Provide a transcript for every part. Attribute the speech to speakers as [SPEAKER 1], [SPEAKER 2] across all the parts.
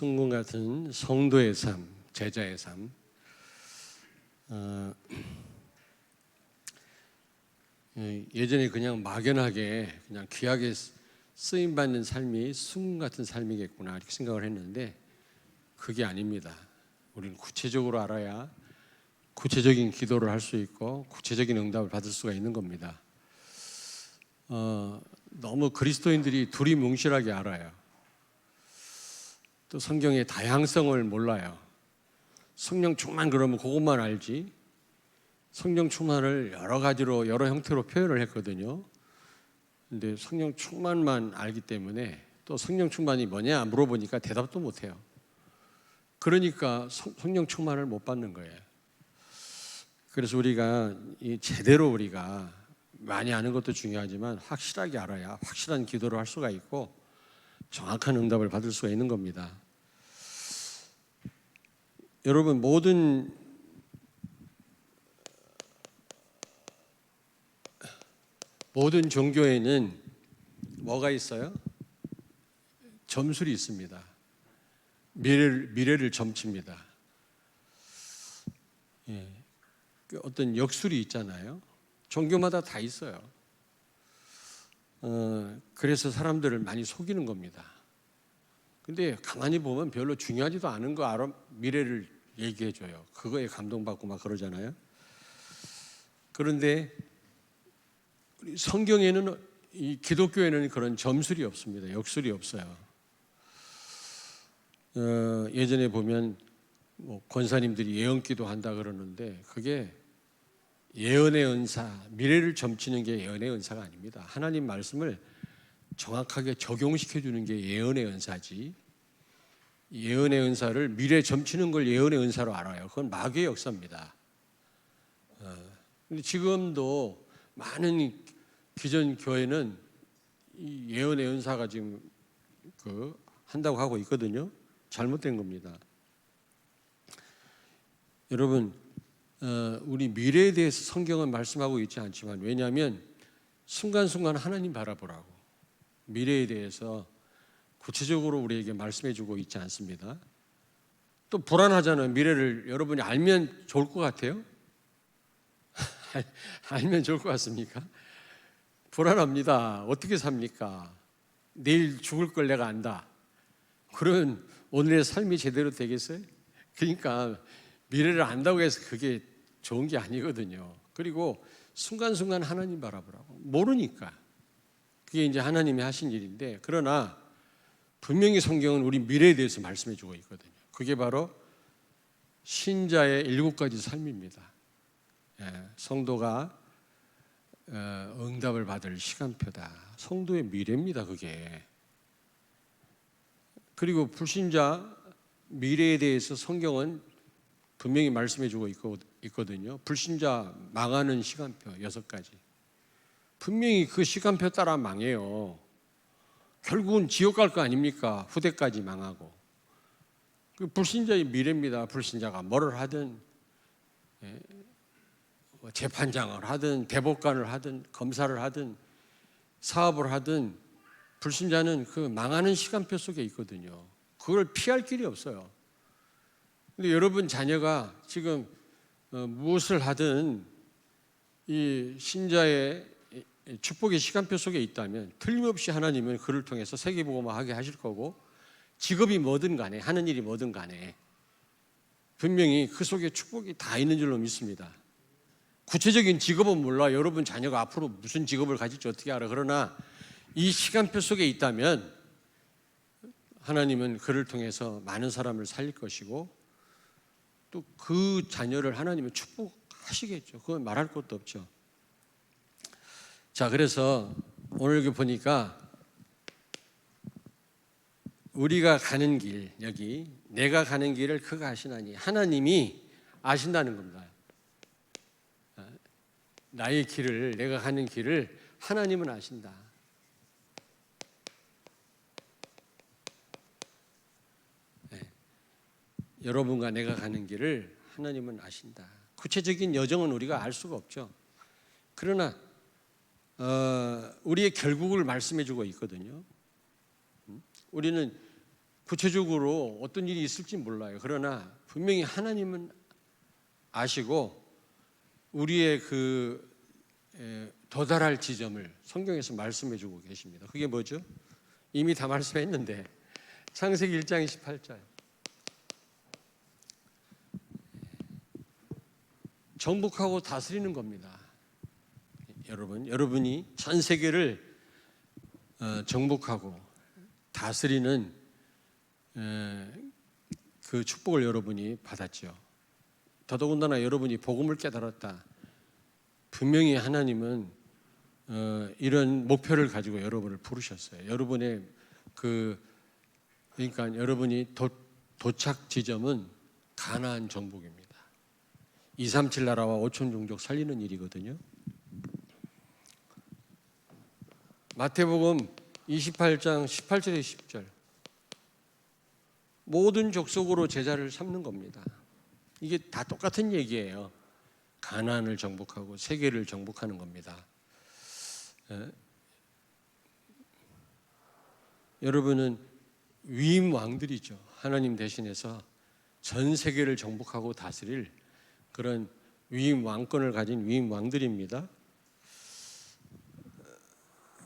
[SPEAKER 1] 순금 같은 성도의 삶, 제자의 삶. 예전에 그냥 막연하게 그냥 귀하게 쓰임 받는 삶이 순금 같은 삶이겠구나 이렇게 생각을 했는데 그게 아닙니다. 우리는 구체적으로 알아야 구체적인 기도를 할 수 있고 구체적인 응답을 받을 수가 있는 겁니다. 너무 그리스도인들이 두리뭉실하게 알아요. 또 성경의 다양성을 몰라요. 성령 충만 그러면 그것만 알지. 성령 충만을 여러 가지로 여러 형태로 표현을 했거든요. 근데 성령 충만만 알기 때문에 또 성령 충만이 뭐냐 물어보니까 대답도 못해요. 그러니까 성령 충만을 못 받는 거예요. 그래서 우리가 제대로 우리가 많이 아는 것도 중요하지만 확실하게 알아야 확실한 기도를 할 수가 있고 정확한 응답을 받을 수가 있는 겁니다. 여러분 모든 종교에는 뭐가 있어요? 점술이 있습니다. 미래를 점칩니다. 어떤 역술이 있잖아요. 종교마다 다 있어요. 그래서 사람들을 많이 속이는 겁니다. 근데 가만히 보면 별로 중요하지도 않은 거 알아 미래를 얘기해 줘요. 그거에 감동받고 막 그러잖아요. 그런데 성경에는 이 기독교에는 그런 점술이 없습니다. 역술이 없어요. 예전에 보면 권사님들이 예언기도 한다 그러는데 그게 예언의 은사, 미래를 점치는 게 예언의 은사가 아닙니다. 하나님 말씀을 정확하게 적용시켜 주는 게 예언의 은사지. 예언의 은사를 미래 점치는 걸 예언의 은사로 알아요. 그건 마귀의 역사입니다. 근데 지금도 많은 기존 교회는 이 예언의 은사가 지금 한다고 하고 있거든요. 잘못된 겁니다. 여러분, 우리 미래에 대해서 성경은 말씀하고 있지 않지만 왜냐하면 순간순간 하나님 바라보라고 미래에 대해서 구체적으로 우리에게 말씀해 주고 있지 않습니다. 또 불안하잖아요. 미래를 여러분이 알면 좋을 것 같아요? 알면 좋을 것 같습니까? 불안합니다. 어떻게 삽니까? 내일 죽을 걸 내가 안다. 그러면 오늘의 삶이 제대로 되겠어요? 그러니까 미래를 안다고 해서 그게 좋은 게 아니거든요. 그리고 순간순간 하나님 바라보라고. 모르니까. 그게 이제 하나님이 하신 일인데 그러나 분명히 성경은 우리 미래에 대해서 말씀해 주고 있거든요. 그게 바로 신자의 7가지 삶입니다. 성도가 응답을 받을 시간표다. 성도의 미래입니다. 그게. 그리고 불신자 미래에 대해서 성경은 분명히 말씀해 주고 있거든요. 불신자 망하는 시간표 6가지. 분명히 그 시간표 따라 망해요. 결국은 지옥 갈 거 아닙니까? 후대까지 망하고. 그 불신자의 미래입니다. 불신자가 뭐를 하든 재판장을 하든 대법관을 하든 검사를 하든 사업을 하든 불신자는 그 망하는 시간표 속에 있거든요. 그걸 피할 길이 없어요. 근데 여러분 자녀가 지금 무엇을 하든 이 신자의 축복의 시간표 속에 있다면 틀림없이 하나님은 그를 통해서 세계복음화하게 하실 거고 직업이 뭐든 간에 하는 일이 뭐든 간에 분명히 그 속에 축복이 다 있는 줄로 믿습니다. 구체적인 직업은 몰라. 여러분 자녀가 앞으로 무슨 직업을 가질지 어떻게 알아. 그러나 이 시간표 속에 있다면 하나님은 그를 통해서 많은 사람을 살릴 것이고 또 그 자녀를 하나님은 축복하시겠죠. 그건 말할 것도 없죠. 자, 그래서 오늘 여기 보니까 우리가 가는 길, 여기 내가 가는 길을 그가 아시나니 하나님이 아신다는 겁니다. 나의 길을, 내가 가는 길을 하나님은 아신다. 여러분과 내가 가는 길을 하나님은 아신다. 구체적인 여정은 우리가 알 수가 없죠. 그러나 우리의 결국을 말씀해 주고 있거든요. 우리는 구체적으로 어떤 일이 있을지 몰라요. 그러나 분명히 하나님은 아시고 우리의 도달할 지점을 성경에서 말씀해 주고 계십니다. 그게 뭐죠? 이미 다 말씀했는데 창세기 1장 28절. 정복하고 다스리는 겁니다. 여러분이 전 세계를 정복하고 다스리는 그 축복을 여러분이 받았죠. 더더군다나 여러분이 복음을 깨달았다. 분명히 하나님은 이런 목표를 가지고 여러분을 부르셨어요. 여러분의 그러니까 여러분이 도착 지점은 가나안 정복입니다. 237 나라와 5천 종족 살리는 일이거든요. 마태복음 28장 18절에 10절. 모든 족속으로 제자를 삼는 겁니다. 이게 다 똑같은 얘기예요. 가나안을 정복하고 세계를 정복하는 겁니다. 여러분은 위임 왕들이죠. 하나님 대신해서 전 세계를 정복하고 다스릴 그런 위임 왕권을 가진 위임 왕들입니다.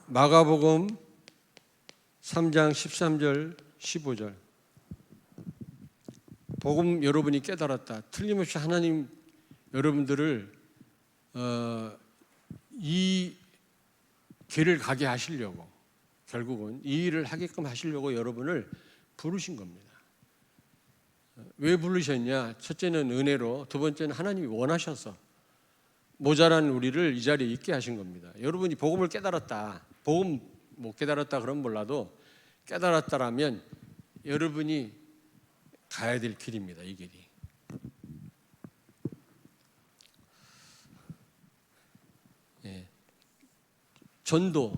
[SPEAKER 1] 마가복음 3장 13절 15절. 복음 여러분이 깨달았다. 틀림없이 하나님 여러분들을 이 길을 가게 하시려고, 결국은 이 일을 하게끔 하시려고 여러분을 부르신 겁니다. 왜 부르셨냐? 첫째는 은혜로, 두 번째는 하나님이 원하셔서 모자란 우리를 이 자리에 있게 하신 겁니다. 여러분이 복음을 깨달았다. 복음 못 깨달았다 그러면 몰라도 깨달았다라면 여러분이 가야 될 길입니다. 이 길이. 전도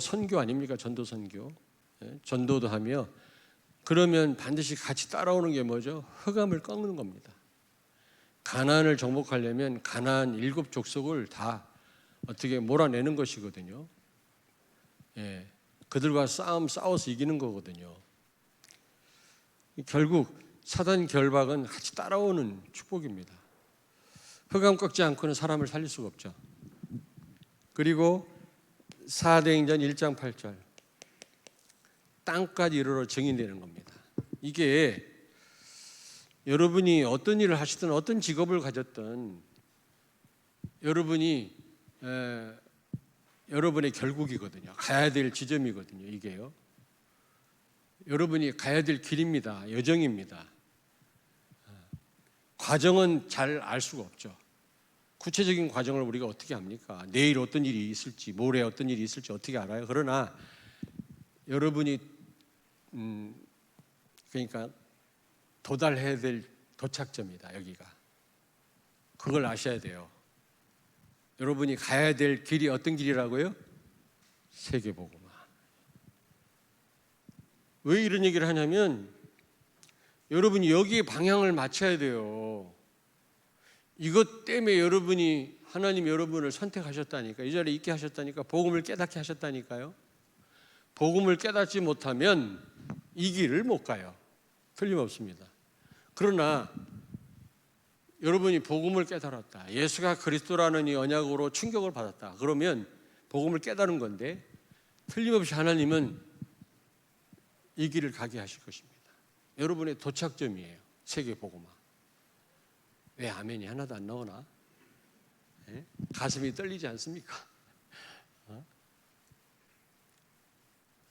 [SPEAKER 1] 선교 아닙니까? 전도 선교. 전도도 하며 그러면 반드시 같이 따라오는 게 뭐죠? 흑암을 꺾는 겁니다. 가나안을 정복하려면 가나안 7 족속을 다 어떻게 몰아내는 것이거든요. 그들과 싸워서 이기는 거거든요. 결국 사단 결박은 같이 따라오는 축복입니다. 흑암 꺾지 않고는 사람을 살릴 수가 없죠. 그리고 사도행전 1장 8절. 땅까지 이르러 증인되는 겁니다. 이게 여러분이 어떤 일을 하시든 어떤 직업을 가졌든 여러분이 여러분의 결국이거든요. 가야 될 지점이거든요. 이게요. 여러분이 가야 될 길입니다. 여정입니다. 과정은 잘 알 수가 없죠. 구체적인 과정을 우리가 어떻게 합니까? 내일 어떤 일이 있을지, 모레 어떤 일이 있을지 어떻게 알아요? 그러나 여러분이 그러니까 도달해야 될 도착점이다. 여기가. 그걸 아셔야 돼요. 여러분이 가야 될 길이 어떤 길이라고요? 세계복음화. 왜 이런 얘기를 하냐면 여러분이 여기에 방향을 맞춰야 돼요. 이것 때문에 여러분이 하나님 여러분을 선택하셨다니까, 이 자리에 있게 하셨다니까, 복음을 깨닫게 하셨다니까요. 복음을 깨닫지 못하면 이 길을 못 가요. 틀림없습니다. 그러나 여러분이 복음을 깨달았다. 예수가 그리스도라는 이 언약으로 충격을 받았다. 그러면 복음을 깨달은 건데 틀림없이 하나님은 이 길을 가게 하실 것입니다. 여러분의 도착점이에요. 세계 복음화. 왜 아멘이 하나도 안 나오나? 가슴이 떨리지 않습니까?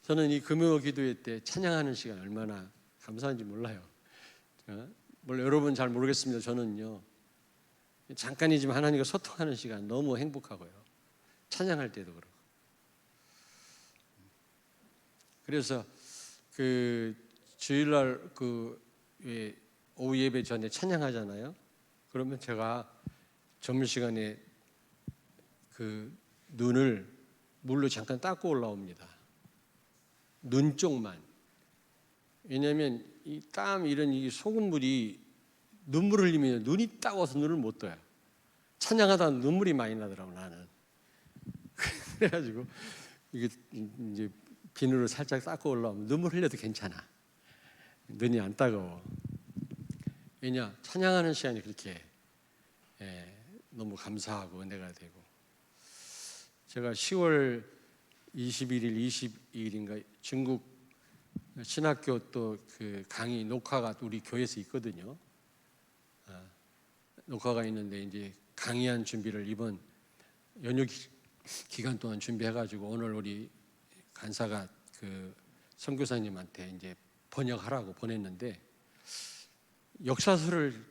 [SPEAKER 1] 저는 이 금요 기도회 때 찬양하는 시간 얼마나 감사한지 몰라요. 물론 여러분 잘 모르겠습니다. 저는요 잠깐이지만 하나님과 소통하는 시간 너무 행복하고요. 찬양할 때도 그렇고. 그래서 그 주일날 오후 예배 전에 찬양하잖아요. 그러면 제가 점심시간에 그 눈을 물로 잠깐 닦고 올라옵니다. 눈 쪽만. 왜냐하면 이 땀 이런 이 소금물이 눈물을 흘리면 눈이 따가워서 눈을 못 떠요. 찬양하다 눈물이 많이 나더라고 나는. 그래가지고 이게 이제 비누로 살짝 닦고 올라오면 눈물 흘려도 괜찮아. 눈이 안 따가워. 왜냐? 찬양하는 시간이 그렇게 너무 감사하고 은혜가 되고. 제가 10월 21일, 22일인가 중국 신학교 또 그 강의 녹화가 우리 교회에서 있거든요. 녹화가 있는데 이제 강의한 준비를 이번 연휴 기간 동안 준비해가지고 오늘 우리 간사가 그 선교사님한테 이제 번역하라고 보냈는데 역사서를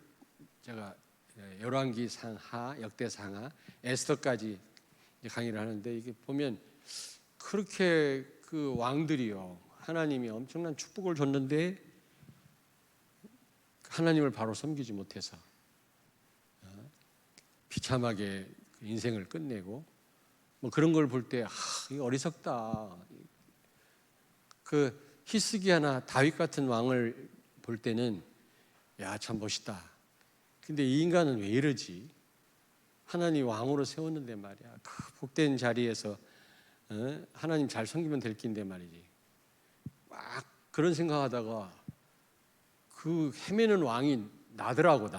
[SPEAKER 1] 제가 열왕기 상하, 역대 상하, 에스더까지 강의를 하는데 이게 보면 그렇게 그 왕들이요 하나님이 엄청난 축복을 줬는데 하나님을 바로 섬기지 못해서 비참하게 인생을 끝내고 뭐 그런 걸 볼 때 이거 어리석다. 그 히스기야나 다윗 같은 왕을 볼 때는 야, 참 멋있다. 근데 이 인간은 왜 이러지? 하나님 왕으로 세웠는데 말이야. 그 복된 자리에서 하나님 잘 섬기면 될 낀데 말이지. 막 그런 생각하다가 그 헤매는 왕이 나더라고.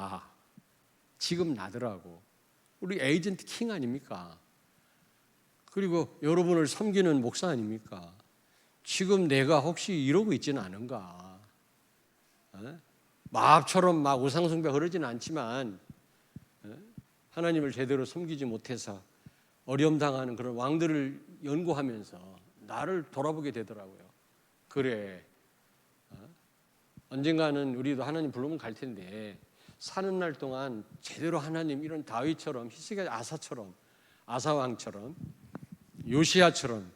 [SPEAKER 1] 지금 나더라고. 우리 에이전트 킹 아닙니까? 그리고 여러분을 섬기는 목사 아닙니까? 지금 내가 혹시 이러고 있지는 않은가? 마압처럼 막 우상숭배 그러지는 않지만 하나님을 제대로 섬기지 못해서 어려움당하는 그런 왕들을 연구하면서 나를 돌아보게 되더라고요. 그래, 언젠가는 우리도 하나님 부르면 갈 텐데 사는 날 동안 제대로 하나님 이런 다윗처럼 히스기야 아사왕처럼 요시야처럼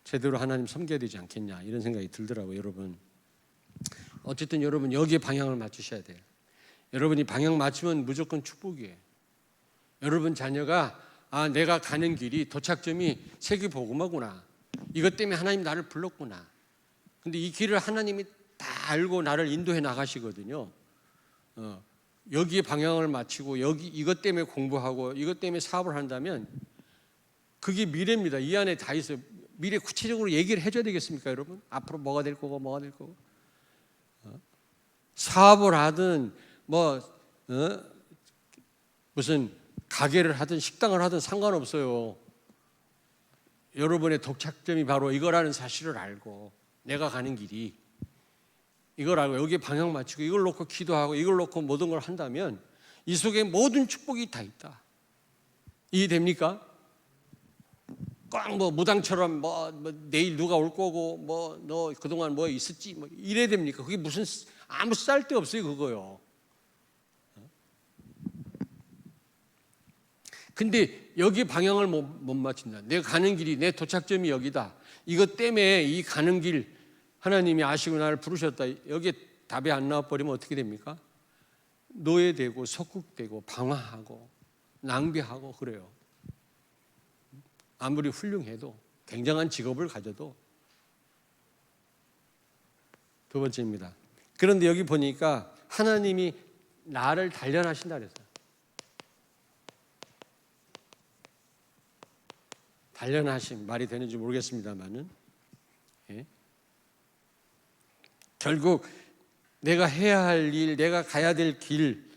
[SPEAKER 1] 제대로 하나님 섬겨야 되지 않겠냐 이런 생각이 들더라고요. 여러분 어쨌든 여러분 여기에 방향을 맞추셔야 돼요. 여러분이 방향 맞추면 무조건 축복이에요. 여러분 자녀가 내가 가는 길이 도착점이 세계복음화구나. 이것 때문에 하나님 나를 불렀구나. 근데 이 길을 하나님이 다 알고 나를 인도해 나가시거든요. 여기에 방향을 맞추고 여기 이것 때문에 공부하고 이것 때문에 사업을 한다면 그게 미래입니다. 이 안에 다 있어요. 미래 구체적으로 얘기를 해줘야 되겠습니까, 여러분? 앞으로 뭐가 될 거고 뭐가 될 거고. 사업을 하든 무슨 가게를 하든 식당을 하든 상관없어요. 여러분의 도착점이 바로 이거라는 사실을 알고 내가 가는 길이 이걸 알고 여기에 방향 맞추고 이걸 놓고 기도하고 이걸 놓고 모든 걸 한다면 이 속에 모든 축복이 다 있다. 이해됩니까? 꽉 무당처럼 내일 누가 올 거고 너 그동안 뭐 있었지 이래야 됩니까? 그게 무슨 아무 쓸데 없어요 그거요. 근데 여기 방향을 못 맞춘다. 내가 가는 길이 내 도착점이 여기다. 이것 때문에 이 가는 길 하나님이 아시고 나를 부르셨다. 여기에 답이 안 나와버리면 어떻게 됩니까? 노예되고 석국되고 방황하고 낭비하고 그래요. 아무리 훌륭해도 굉장한 직업을 가져도. 두 번째입니다. 그런데 여기 보니까 하나님이 나를 단련하신다 그랬어요. 단련하심 말이 되는지 모르겠습니다만은 결국 내가 해야 할 일, 내가 가야 될 길,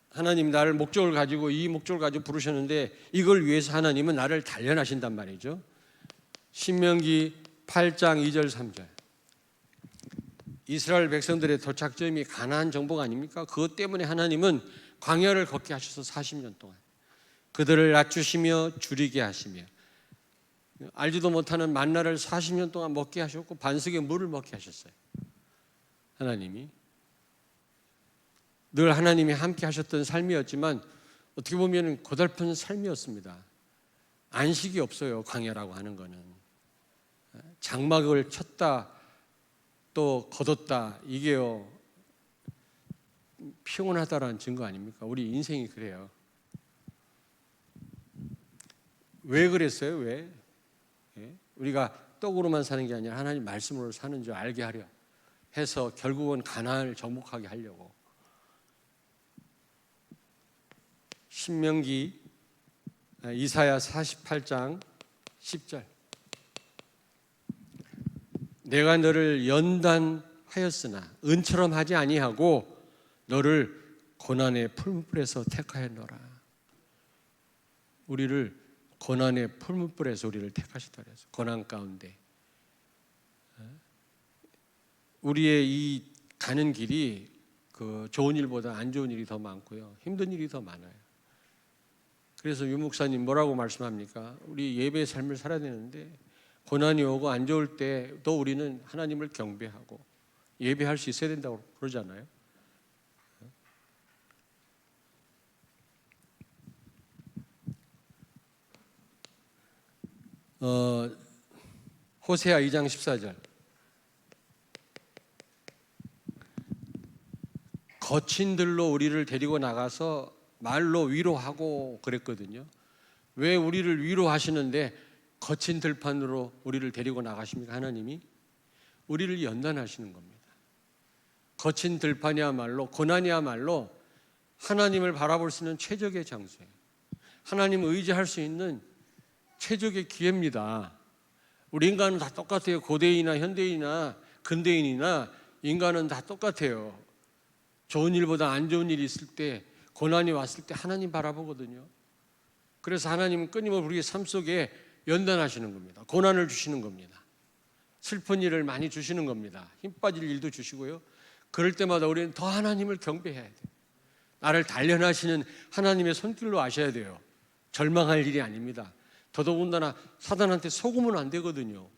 [SPEAKER 1] 하나님 나를 목적을 가지고 이 목적을 가지고 부르셨는데 이걸 위해서 하나님은 나를 단련하신단 말이죠. 신명기 8장 2절 3절. 이스라엘 백성들의 도착점이 가나안 정복 아닙니까? 그것 때문에 하나님은 광야를 걷게 하셔서 40년 동안 그들을 낮추시며 줄이게 하시며 알지도 못하는 만나를 40년 동안 먹게 하셨고 반석의 물을 먹게 하셨어요. 하나님이 늘 하나님이 함께 하셨던 삶이었지만 어떻게 보면 고달픈 삶이었습니다. 안식이 없어요. 광야라고 하는 거는 장막을 쳤다 또 걷었다 이게요 피곤하다라는 증거 아닙니까? 우리 인생이 그래요. 왜 그랬어요? 왜? 우리가 떡으로만 사는 게 아니라 하나님 말씀으로 사는 줄 알게 하려 해서 결국은 가나안을 정복하게 하려고. 신명기 이사야 48장 10절. 내가 너를 연단하였으나 은처럼 하지 아니하고 너를 고난의 풀무불에서 택하였노라. 우리를 고난의 풀무불에서 우리를 택하시다 그래서 고난 가운데 우리의 이 가는 길이 그 좋은 일보다 안 좋은 일이 더 많고요, 힘든 일이 더 많아요. 그래서 유 목사님 뭐라고 말씀합니까? 우리 예배의 삶을 살아야 되는데 고난이 오고 안 좋을 때도 우리는 하나님을 경배하고 예배할 수 있어야 된다고 그러잖아요. 호세아 2장 14절. 거친들로 우리를 데리고 나가서 말로 위로하고 그랬거든요. 왜 우리를 위로하시는데 거친 들판으로 우리를 데리고 나가십니까? 하나님이 우리를 연단하시는 겁니다. 거친 들판이야말로, 고난이야말로 하나님을 바라볼 수 있는 최적의 장소예요. 하나님을 의지할 수 있는 최적의 기회입니다. 우리 인간은 다 똑같아요. 고대인이나 현대인이나 근대인이나 인간은 다 똑같아요. 좋은 일보다 안 좋은 일이 있을 때, 고난이 왔을 때 하나님 바라보거든요. 그래서 하나님은 끊임없이 우리의 삶 속에 연단하시는 겁니다. 고난을 주시는 겁니다. 슬픈 일을 많이 주시는 겁니다. 힘 빠질 일도 주시고요. 그럴 때마다 우리는 더 하나님을 경배해야 돼요. 나를 단련하시는 하나님의 손길로 아셔야 돼요. 절망할 일이 아닙니다. 더더군다나 사단한테 속으면 안 되거든요.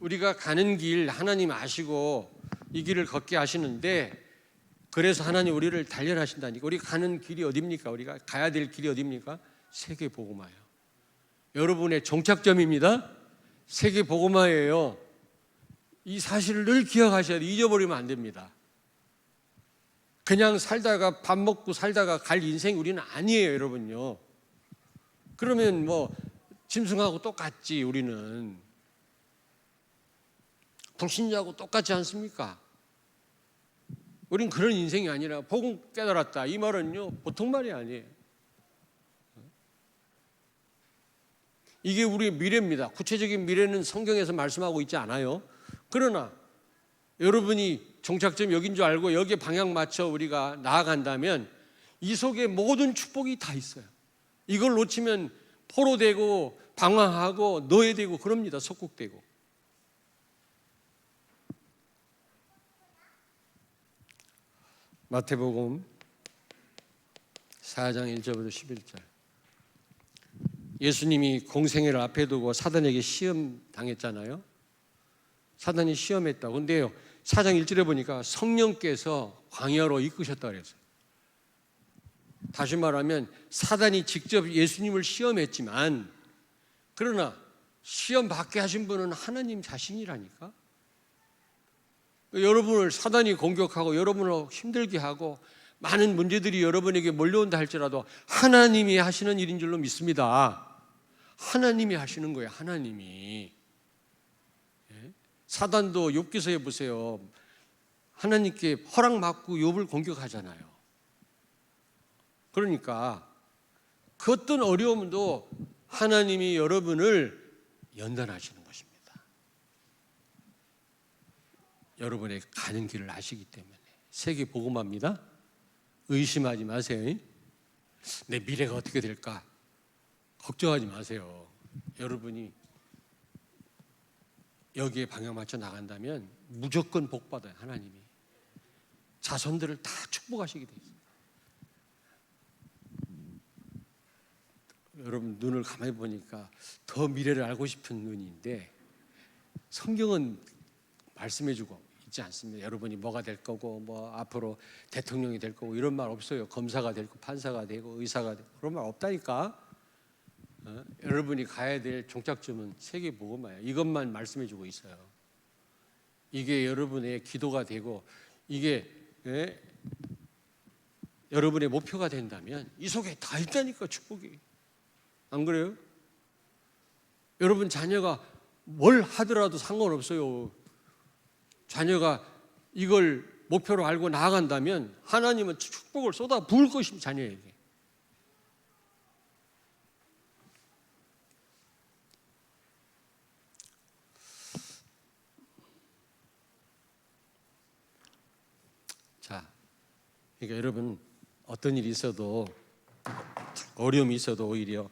[SPEAKER 1] 우리가 가는 길 하나님 아시고 이 길을 걷게 하시는데, 그래서 하나님 우리를 단련하신다니까. 우리가 가는 길이 어디입니까? 우리가 가야 될 길이 어디입니까? 세계 복음화예요. 여러분의 종착점입니다. 세계 복음화예요. 이 사실을 늘 기억하셔야 돼요. 잊어버리면 안 됩니다. 그냥 살다가 밥 먹고 살다가 갈 인생이 우리는 아니에요, 여러분요. 그러면 뭐 짐승하고 똑같지. 우리는 불신자하고 똑같지 않습니까? 우린 그런 인생이 아니라 복음 깨달았다, 이 말은요 보통 말이 아니에요. 이게 우리의 미래입니다. 구체적인 미래는 성경에서 말씀하고 있지 않아요. 그러나 여러분이 종착점이 여긴 줄 알고 여기에 방향 맞춰 우리가 나아간다면 이 속에 모든 축복이 다 있어요. 이걸 놓치면 포로되고 방황하고 노예되고 그럽니다. 속국되고. 마태복음 4장 1절부터 11절. 예수님이 공생애를 앞에 두고 사단에게 시험 당했잖아요. 사단이 시험했다고. 근데요, 4장 1절에 보니까 성령께서 광야로 이끄셨다고 그랬어요. 다시 말하면 사단이 직접 예수님을 시험했지만, 그러나 시험 받게 하신 분은 하나님 자신이라니까. 여러분을 사단이 공격하고 여러분을 힘들게 하고 많은 문제들이 여러분에게 몰려온다 할지라도 하나님이 하시는 일인 줄로 믿습니다. 하나님이 하시는 거예요. 하나님이. 사단도 욥기서에 보세요. 하나님께 허락받고 욥을 공격하잖아요. 그러니까 그 어떤 어려움도 하나님이 여러분을 연단하시는 것입니다. 여러분의 가는 길을 아시기 때문에. 세계 복음화입니다. 의심하지 마세요. 내 미래가 어떻게 될까? 걱정하지 마세요. 여러분이 여기에 방향 맞춰 나간다면 무조건 복 받아요. 하나님이 자손들을 다 축복하시게 돼 있어요. 여러분 눈을 가만히 보니까 더 미래를 알고 싶은 눈인데 성경은 말씀해주고 있지 않습니다. 여러분이 뭐가 될 거고 뭐 앞으로 대통령이 될 거고 이런 말 없어요. 검사가 되고 판사가 되고 의사가 되고 그런 말 없다니까. 여러분이 가야 될 종착점은 세계 복음화예요. 이것만 말씀해주고 있어요. 이게 여러분의 기도가 되고 이게 여러분의 목표가 된다면 이 속에 다 있다니까. 축복이. 안 그래요? 여러분 자녀가 뭘 하더라도 상관없어요. 자녀가 이걸 목표로 알고 나아간다면 하나님은 축복을 쏟아 부을 것입니다. 자녀에게. 그러니까 여러분, 어떤 일이 있어도, 어려움이 있어도 오히려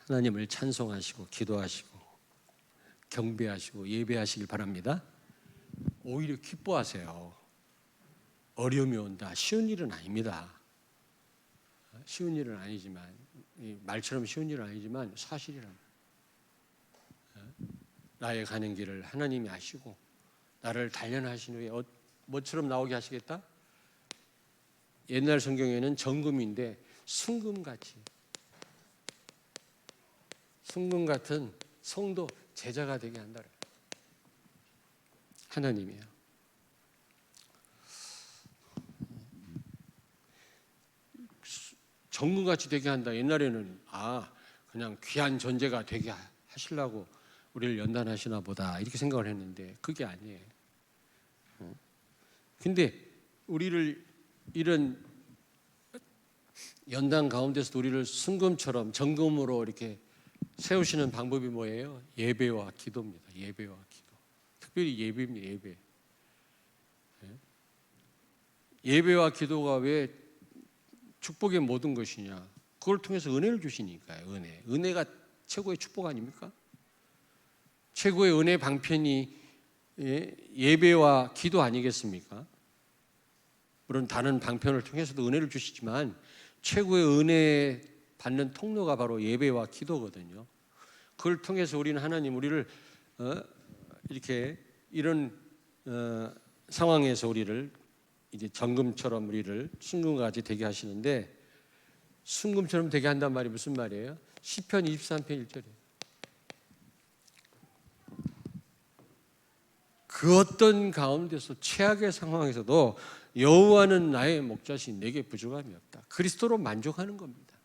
[SPEAKER 1] 하나님을 찬송하시고 기도하시고 경배하시고 예배하시길 바랍니다. 오히려 기뻐하세요. 어려움이 온다. 쉬운 일은 아닙니다. 쉬운 일은 아니지만, 말처럼 쉬운 일은 아니지만 사실이랍니다. 나의 가는 길을 하나님이 아시고 나를 단련하신 후에 뭐처럼 나오게 하시겠다? 옛날 성경에는 정금인데 순금 같은 성도 제자가 되게 한다. 하나님이에요. 정금같이 되게 한다. 옛날에는 그냥 귀한 존재가 되게 하시려고 우리를 연단하시나 보다 이렇게 생각을 했는데 그게 아니에요. 근데 우리를 이런 연단 가운데서 우리를 순금처럼 정금으로 이렇게 세우시는 방법이 뭐예요? 예배와 기도입니다. 예배와 기도. 특별히 예배입니다. 예배. 예배와 기도가 왜 축복의 모든 것이냐? 그걸 통해서 은혜를 주시니까요. 은혜가 최고의 축복 아닙니까? 최고의 은혜 방편이 예배와 기도 아니겠습니까? 물론 다른 방편을 통해서도 은혜를 주시지만 최고의 은혜 받는 통로가 바로 예배와 기도거든요. 그걸 통해서 우리는 하나님 우리를 이렇게 이런 상황에서 우리를 이제 정금처럼 우리를 순금같이 되게 하시는데, 순금처럼 되게 한단 말이 무슨 말이에요? 시편 23편 1절이에요. 그 어떤 가운데서 최악의 상황에서도 여호와는 나의 목자신, 내게 부족함이 없다. 그리스도로 만족하는 겁니다.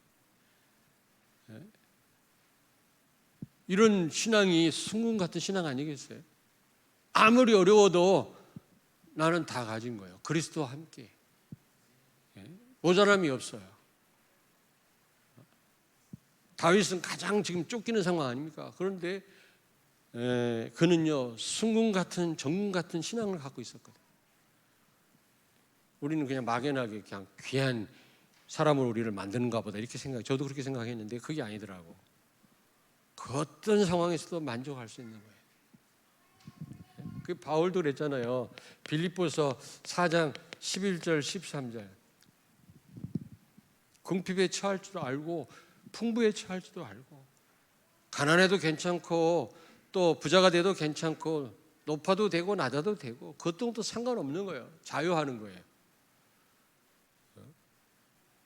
[SPEAKER 1] 이런 신앙이 순금 같은 신앙 아니겠어요? 아무리 어려워도 나는 다 가진 거예요. 그리스도와 함께. 모자람이 없어요. 다윗은 가장 지금 쫓기는 상황 아닙니까? 그런데 그는요 순금 같은 정금 같은 신앙을 갖고 있었거든요. 우리는 그냥 막연하게 그냥 귀한 사람으로 우리를 만드는가 보다 이렇게 저도 그렇게 생각했는데 그게 아니더라고. 그 어떤 상황에서도 만족할 수 있는 거예요. 그 바울도 그랬잖아요. 빌립보서 4장 11절 13절. 궁핍에 처할 줄도 알고 풍부에 처할 줄도 알고 가난해도 괜찮고 또 부자가 돼도 괜찮고 높아도 되고 낮아도 되고 그것도 상관없는 거예요. 자유하는 거예요.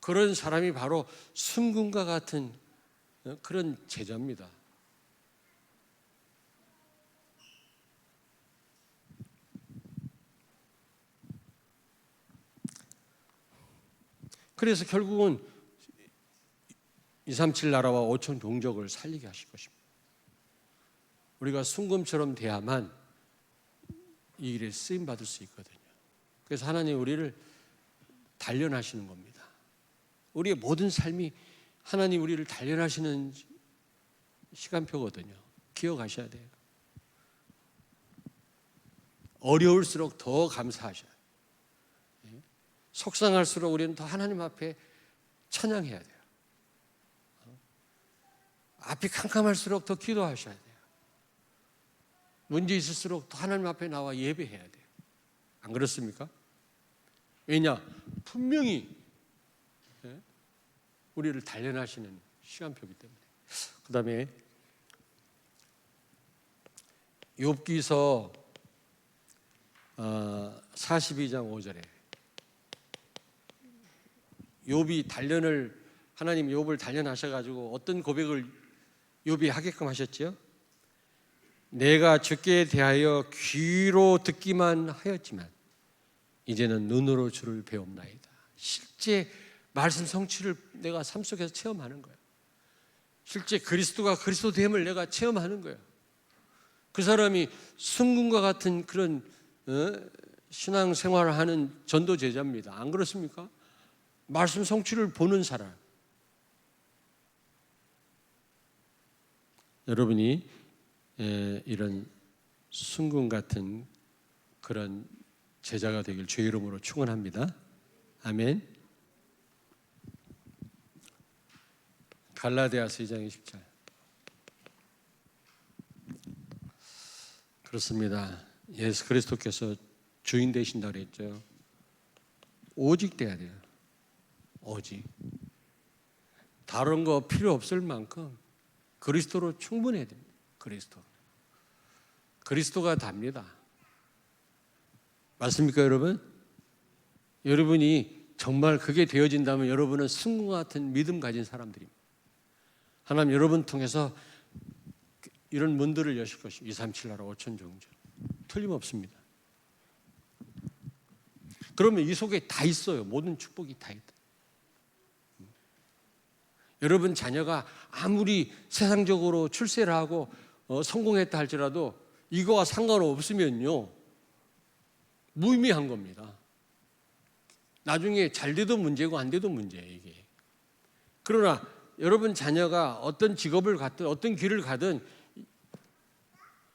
[SPEAKER 1] 그런 사람이 바로 순금과 같은 그런 제자입니다. 그래서 결국은 237 나라와 5천 종족을 살리게 하실 것입니다. 우리가 순금처럼 돼야만 이 일에 쓰임 받을 수 있거든요. 그래서 하나님 우리를 단련하시는 겁니다. 우리의 모든 삶이 하나님 우리를 단련하시는 시간표거든요. 기억하셔야 돼요. 어려울수록 더 감사하셔야 돼요. 속상할수록 우리는 더 하나님 앞에 찬양해야 돼요. 앞이 캄캄할수록 더 기도하셔야 돼요. 문제 있을수록 더 하나님 앞에 나와 예배해야 돼요. 안 그렇습니까? 왜냐? 분명히 우리를 단련하시는 시간표이기 때문에. 그 다음에 욥기서 42장 5절에 욥이 하나님 욥을 단련하셔가지고 어떤 고백을 욥이 하게끔 하셨지요? 내가 주께 대하여 귀로 듣기만 하였지만 이제는 눈으로 주를 배웁나이다. 실제 말씀 성취를 내가 삶 속에서 체험하는 거예요. 실제 그리스도가 그리스도 됨을 내가 체험하는 거예요. 그 사람이 순금과 같은 그런 신앙 생활을 하는 전도 제자입니다. 안 그렇습니까? 말씀 성취를 보는 사람. 여러분이 이런 순금 같은 그런 제자가 되길 주의 이름으로 축원합니다. 아멘. 갈라디아서 2장 20절. 그렇습니다. 예수 그리스도께서 주인 되신다 그랬죠. 오직 돼야 돼요. 오직. 다른 거 필요 없을 만큼 그리스도로 충분해야 됩니다. 그리스도가 답니다. 맞습니까, 여러분? 여러분이 정말 그게 되어진다면 여러분은 승과 같은 믿음 가진 사람들입니다. 하나님 여러분 통해서 이런 문들을 여실 것입니다. 2, 3, 7 나라 5천 종족. 틀림없습니다. 그러면 이 속에 다 있어요. 모든 축복이 다 있다. 여러분 자녀가 아무리 세상적으로 출세를 하고 성공했다 할지라도 이거와 상관없으면요 무의미한 겁니다. 나중에 잘 돼도 문제고 안 돼도 문제예요, 이게. 그러나 여러분 자녀가 어떤 직업을 갖든 어떤 길을 가든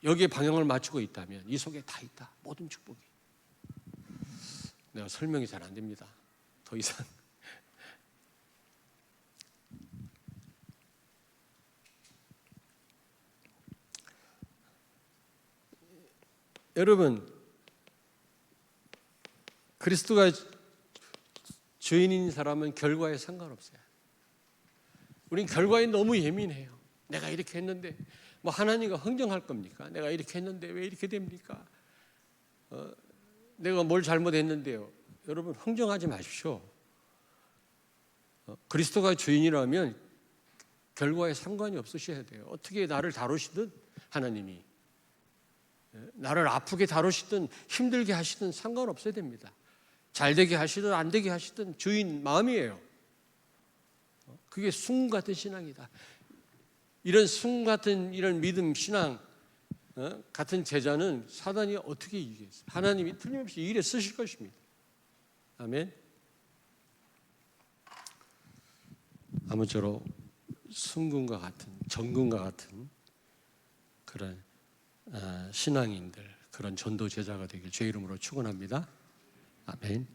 [SPEAKER 1] 여기에 방향을 맞추고 있다면 이 속에 다 있다. 모든 축복이. 내가 설명이 잘 안 됩니다. 더 이상. 여러분, 그리스도가 주인인 사람은 결과에 상관없어요. 우린 결과에 너무 예민해요. 내가 이렇게 했는데 뭐 하나님과 흥정할 겁니까? 내가 이렇게 했는데 왜 이렇게 됩니까? 내가 뭘 잘못했는데요. 여러분 흥정하지 마십시오. 그리스도가 주인이라면 결과에 상관이 없으셔야 돼요. 어떻게 나를 다루시든 하나님이 나를 아프게 다루시든 힘들게 하시든 상관없어야 됩니다. 잘 되게 하시든 안 되게 하시든 주인 마음이에요. 그게 숭 같은 신앙이다. 이런 숭 같은 이런 믿음 신앙 같은 제자는 사단이 어떻게 이기겠어요? 하나님이 틀림없이 이 일에 쓰실 것입니다. 아멘. 아무쪼록 순금과 같은 정금과 같은 그런 신앙인들, 그런 전도 제자가 되길 주의 이름으로 축원합니다. 아멘.